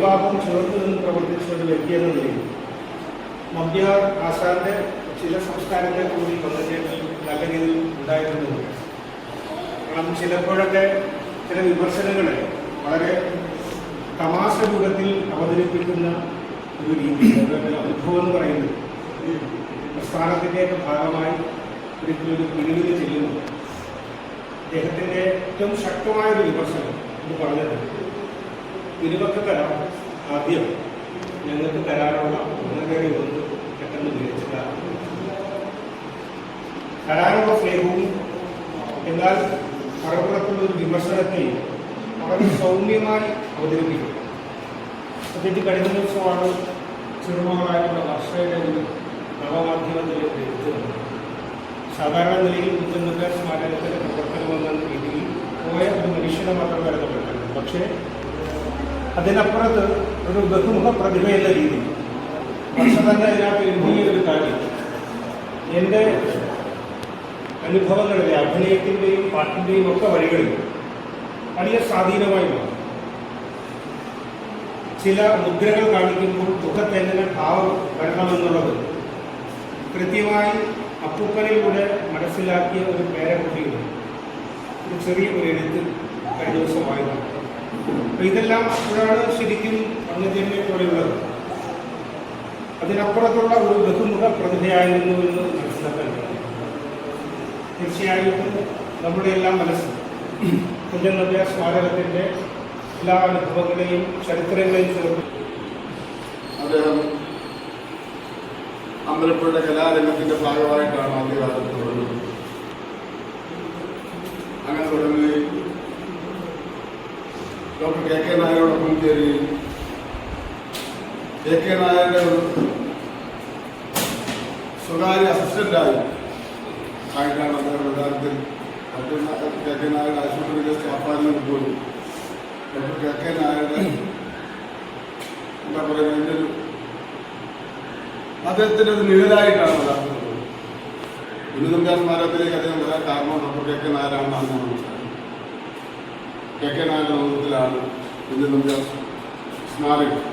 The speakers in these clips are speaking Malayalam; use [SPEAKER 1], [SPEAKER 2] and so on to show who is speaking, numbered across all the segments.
[SPEAKER 1] വിഭാഗം ചേർന്ന് നിന്ന് പ്രവർത്തിച്ച ഒരു വ്യക്തി എന്ന നിലയിൽ നമ്പ്യാർ ആശാന്റെ ചില സംസ്കാരത്തെ കൂടി വന്നിട്ട് നല്ല രീതിയിൽ ഉണ്ടായിരുന്നു. കാരണം ചിലപ്പോഴൊക്കെ ചില വിമർശനങ്ങളെ വളരെ തമാശ രൂപത്തിൽ അവതരിപ്പിക്കുന്ന ഒരു രീതി, അതുപോലെ അനുഭവം എന്ന് പറയുന്നത് പ്രസ്ഥാനത്തിൻ്റെയൊക്കെ ഭാഗമായി ഒരിക്കലൊരു പിരിവിന് ചെല്ലുന്നു. അദ്ദേഹത്തിൻ്റെ ഏറ്റവും ശക്തമായൊരു വിമർശനം എന്ന് പറഞ്ഞത് ഇരുപത്തി തരാം ആദ്യം ഞങ്ങൾക്ക് തരാനുള്ള ഒന്നകേറി ഒന്ന് പെട്ടെന്ന് വിവരിച്ചില്ല. തരാനുള്ള സ്നേഹവും എന്നാൽ മറുപുറത്തുള്ള ഒരു വിമർശനത്തെ വളരെ സൗമ്യമായി അവതരിപ്പിക്കും. പ്രത്യേകിച്ച് കഴിഞ്ഞ ദിവസമാണ് ചെറുമകളായിട്ടുള്ള വർഷയുടെ ഒരു നവമാധ്യമത്തിലേക്ക് എത്തുന്നത്. സാധാരണ നിലയിൽ കുറ്റന്തുകാർ സ്മാരകത്തിൻ്റെ പ്രവർത്തനമെന്ന രീതിയിൽ പോയ ഒരു മനുഷ്യനെ മാത്രം കരുതപ്പെട്ടിട്ടുണ്ട്. പക്ഷേ അതിനപ്പുറത്ത് ഒരു ബഹുമുഖ പ്രതിഭ എന്ന രീതിയിൽ വർഷ തന്നെ അതിനകത്ത് എഴുതിയൊരു കാര്യം എൻ്റെ അനുഭവങ്ങളിലെ അഭിനയത്തിൻ്റെയും പാട്ടിൻ്റെയും ഒക്കെ വഴികളിൽ വലിയ സ്വാധീനമായി മാറും. ചില മുദ്രകൾ കാണിക്കുമ്പോൾ മുഖത്ത് എങ്ങനെ ഭാവം വരണമെന്നുള്ളത് കൃത്യമായി അപ്പൂപ്പനിലൂടെ മനസ്സിലാക്കിയ ഒരു പേരക്കുട്ടിയുടെ ഒരു ചെറിയ ഒരു എഴുത്ത് കഴിഞ്ഞ ദിവസമായിരുന്നു. അപ്പോൾ ഇതെല്ലാം അപ്പോഴാണ് ശരിക്കും അന്നജന്യെ പോലെയുള്ളത്. അതിനപ്പുറത്തുള്ള ഒരു ബഹുമുഖ പ്രതിഭയായിരുന്നു എന്ന് മനസ്സിലാക്കാൻ കഴിയും. തീർച്ചയായിട്ടും നമ്മുടെ എല്ലാം മനസ്സിൽ കുഞ്ചൻ നമ്പ്യാർ സ്മാരകത്തിൻ്റെ എല്ലാ അനുഭവങ്ങളെയും ചരിത്രങ്ങളെയും ചേർത്ത്
[SPEAKER 2] അദ്ദേഹം അമ്പലപ്പുഴയുടെ കലാരംഗത്തിന്റെ ഭാഗമായിട്ടാണ് ആദ്യകാലത്ത് തുടങ്ങുന്നത്. അങ്ങനെ തുടങ്ങുകയും ഡോക്ടർ കെ കെ നായരോടൊപ്പം ചേരുകയും കെ കെ നായരുടെ ഒരു സ്വകാര്യ അസിസ്റ്റന്റായി ആയിട്ടാണ് അദ്ദേഹം യഥാർത്ഥത്തിൽ കെ കെ നായരുടെ ആശുപത്രിയിലെ സ്റ്റാഫായിരുന്നത് പോലും ഡോക്ടർ കെ കെ നായരുടെ എന്താ പറയുക അതിൻ്റെ ഒരു അദ്ദേഹത്തിൻ്റെ ഒരു നിഴലായിട്ടാണ് യഥാർത്ഥത്തിൽ ഉന്നതമ്പ്യാർ സ്മാരകത്തിലേക്ക് അദ്ദേഹം വരാൻ കാരണം ഡോക്ടർ കെ കെ നായരാണെന്നാണ് ഞാൻ മനസ്സിലാക്കുന്നത്. കെ കെ നായരുടെ നേതൃത്വത്തിലാണ് ഉന്നതമ്പ്യാർ സ്മാരകം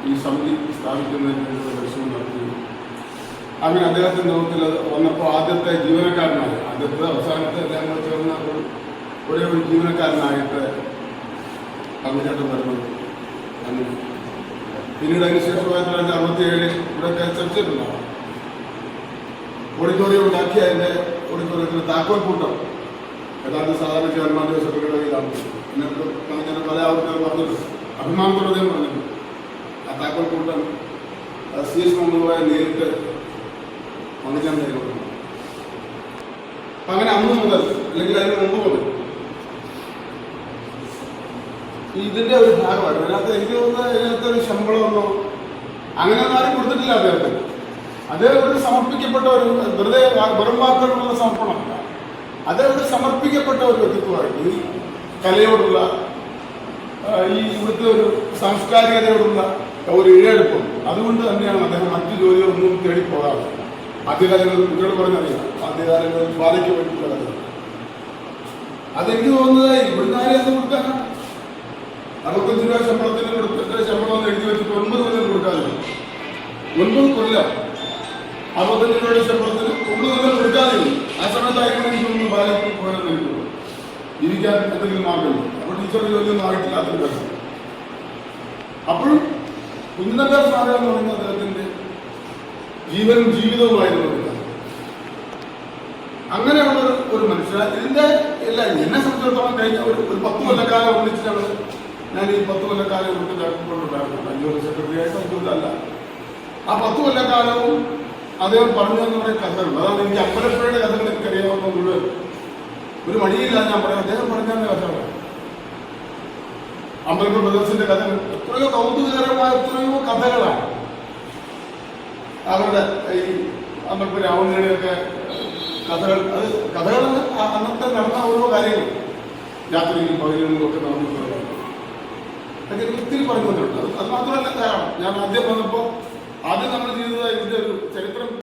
[SPEAKER 2] ഈ സമിതി സ്ഥാപിക്കുന്നതിന് വേണ്ടിയുള്ള പരിശ്രമം നടത്തുന്നത്. അങ്ങനെ അദ്ദേഹത്തിൻ്റെ നേതൃത്വത്തിൽ വന്നപ്പോൾ ആദ്യത്തെ ജീവനക്കാരനായി ആദ്യത്തെ അവസാനത്തെ എല്ലാം കൂടെ ചേർന്ന ഒരേ ഒരു ജീവനക്കാരനായിട്ട് പങ്കുചേട്ടം വരുന്നത്. അങ്ങനെ പിന്നീട് അതിന് ശേഷം 1967 ഇവിടെയൊക്കെ ചർച്ചയിട്ടുണ്ടാവും. ഓഡിറ്റോറിയം ഉണ്ടാക്കി അതിൻ്റെ ഓഡിറ്റോറിയത്തിന് താക്കോൽ കൂട്ടം യഥാർത്ഥ സാധാരണ ചെയർമാൻ്റെ സെക്രട്ടറിയിലാണ്. എന്നിട്ട് ഞാൻ പല ആൾക്കാർ പറഞ്ഞിട്ടുണ്ട്, അഭിമാനത്തോടെ പറഞ്ഞിട്ടുണ്ട്. ആ താക്കോൽ കൂട്ടം CS മുഹമ്മദുമായി നേരിട്ട് പങ്കുചാൻ തരുന്നു. അപ്പം അങ്ങനെ അന്ന് മുതൽ അല്ലെങ്കിൽ അതിന് മുമ്പ് മുതൽ ഇതിൻ്റെ ഒരു ഭാഗമാണ്. അതിനകത്ത് എനിക്ക് തോന്നുന്നത് അതിനകത്ത് ഒരു ശമ്പളമൊന്നോ അങ്ങനെ ആരും കൊടുത്തിട്ടില്ല അദ്ദേഹത്തിന്. അദ്ദേഹം ഒരു സമർപ്പിക്കപ്പെട്ട ഒരു വെറുതെ വെറും വാക്കുകളുള്ള സമർപ്പണമല്ല, അദ്ദേഹം ഒരു സമർപ്പിക്കപ്പെട്ട ഒരു വ്യക്തിത്വമായിട്ട് ഈ കലയോടുള്ള ഈ ഇവിടുത്തെ ഒരു സാംസ്കാരികതയോടുള്ള ഒരു ഇഴയെടുപ്പും അതുകൊണ്ട് തന്നെയാണ് അദ്ദേഹം മറ്റു ജോലികളൊന്നും തേടിപ്പോകാറ്. ആദ്യകാലങ്ങളിൽ കുട്ടികൾ പറഞ്ഞറിയാം, ആദ്യകാലങ്ങളിൽ ബാധയ്ക്ക് വേണ്ടിയിട്ടുള്ള കഥ. അതെനിക്ക് തോന്നുന്നത് ഇവിടുന്ന് ആരെയും അത് കൊടുക്കാനാണ്. 65 രൂപ ശമ്പളത്തിന് കൊടുത്തിട്ട് ശമ്പളം എന്ന് എഴുതി വെച്ചിട്ട് 9 കൊല്ലം കൊടുക്കാതില്ല. 9 കൊല്ലം 65 രൂപയുടെ ശമ്പളത്തിന് 9 കൊല്ലം കൊടുക്കാതില്ല. ആ സമയത്തായിരിക്കും എനിക്ക് തോന്നുന്നു ബാലയ്ക്ക് പോയെന്ന് എനിക്ക് തോന്നുന്നു. ജീവിക്കാൻ എന്തെങ്കിലും മാർഗമില്ല. അപ്പോൾ ടീച്ചറുടെ ജോലിയൊന്നും ആയിട്ടില്ലാത്തൊരു കാര്യം. അപ്പോഴും കുഞ്ഞനമ്പ്യാർ സ്മാരകം എന്ന് പറയുന്നത് അദ്ദേഹത്തിൻ്റെ ജീവനും ജീവിതവുമായിരുന്നു. അങ്ങനെയുള്ള ഒരു മനുഷ്യൻ ഇതിൻ്റെ എല്ലാം എന്നെ സംബന്ധിച്ചിടത്തോളം കഴിഞ്ഞ ഒരു 10 കൊല്ലക്കാലം ഒന്നിച്ചിട്ടാണ് ഞാൻ ഈ 10 കൊല്ലക്കാലം ഇവിടുത്തെ കൊണ്ടുണ്ടായിരുന്നു. 5 കൊല്ലം സെക്രട്ടറിയായിട്ട് 5 കൊല്ലമല്ല. ആ 10 കൊല്ലക്കാലവും അദ്ദേഹം പറഞ്ഞു എന്ന് പറയുന്ന കഥകളുണ്ട്. അതാണ് എനിക്ക് അമ്പലപ്പുഴയുടെ കഥകൾ എനിക്കറിയാവുന്ന മുഴുവൻ ഒരു മടിയില്ല ഞാൻ പറയാം. അദ്ദേഹം പറഞ്ഞാൽ കഥകളാണ്. അമ്പലപ്പുഴ ബ്രദേഴ്സിന്റെ കഥകൾ എത്രയോ കൗതുകകരമായ എത്രയോ കഥകളാണ്. അവരുടെ ഈ അമ്പലപ്പുഴ രാവണയുടെയൊക്കെ കഥകൾ, അത് കഥകൾ അന്നത്തെ നടന്ന ഓരോ കാര്യങ്ങൾ രാത്രിയിലും പകലിലും ഒക്കെ നടന്നിട്ടുള്ള അതൊക്കെ ഒത്തിരി പറഞ്ഞു വന്നിട്ടുണ്ട്. അത് മാത്രമല്ല, ഞാൻ ആദ്യം വന്നപ്പോൾ ആദ്യം നമ്മൾ ചെയ്തത് ഇതിൻ്റെ ഒരു ചരിത്രം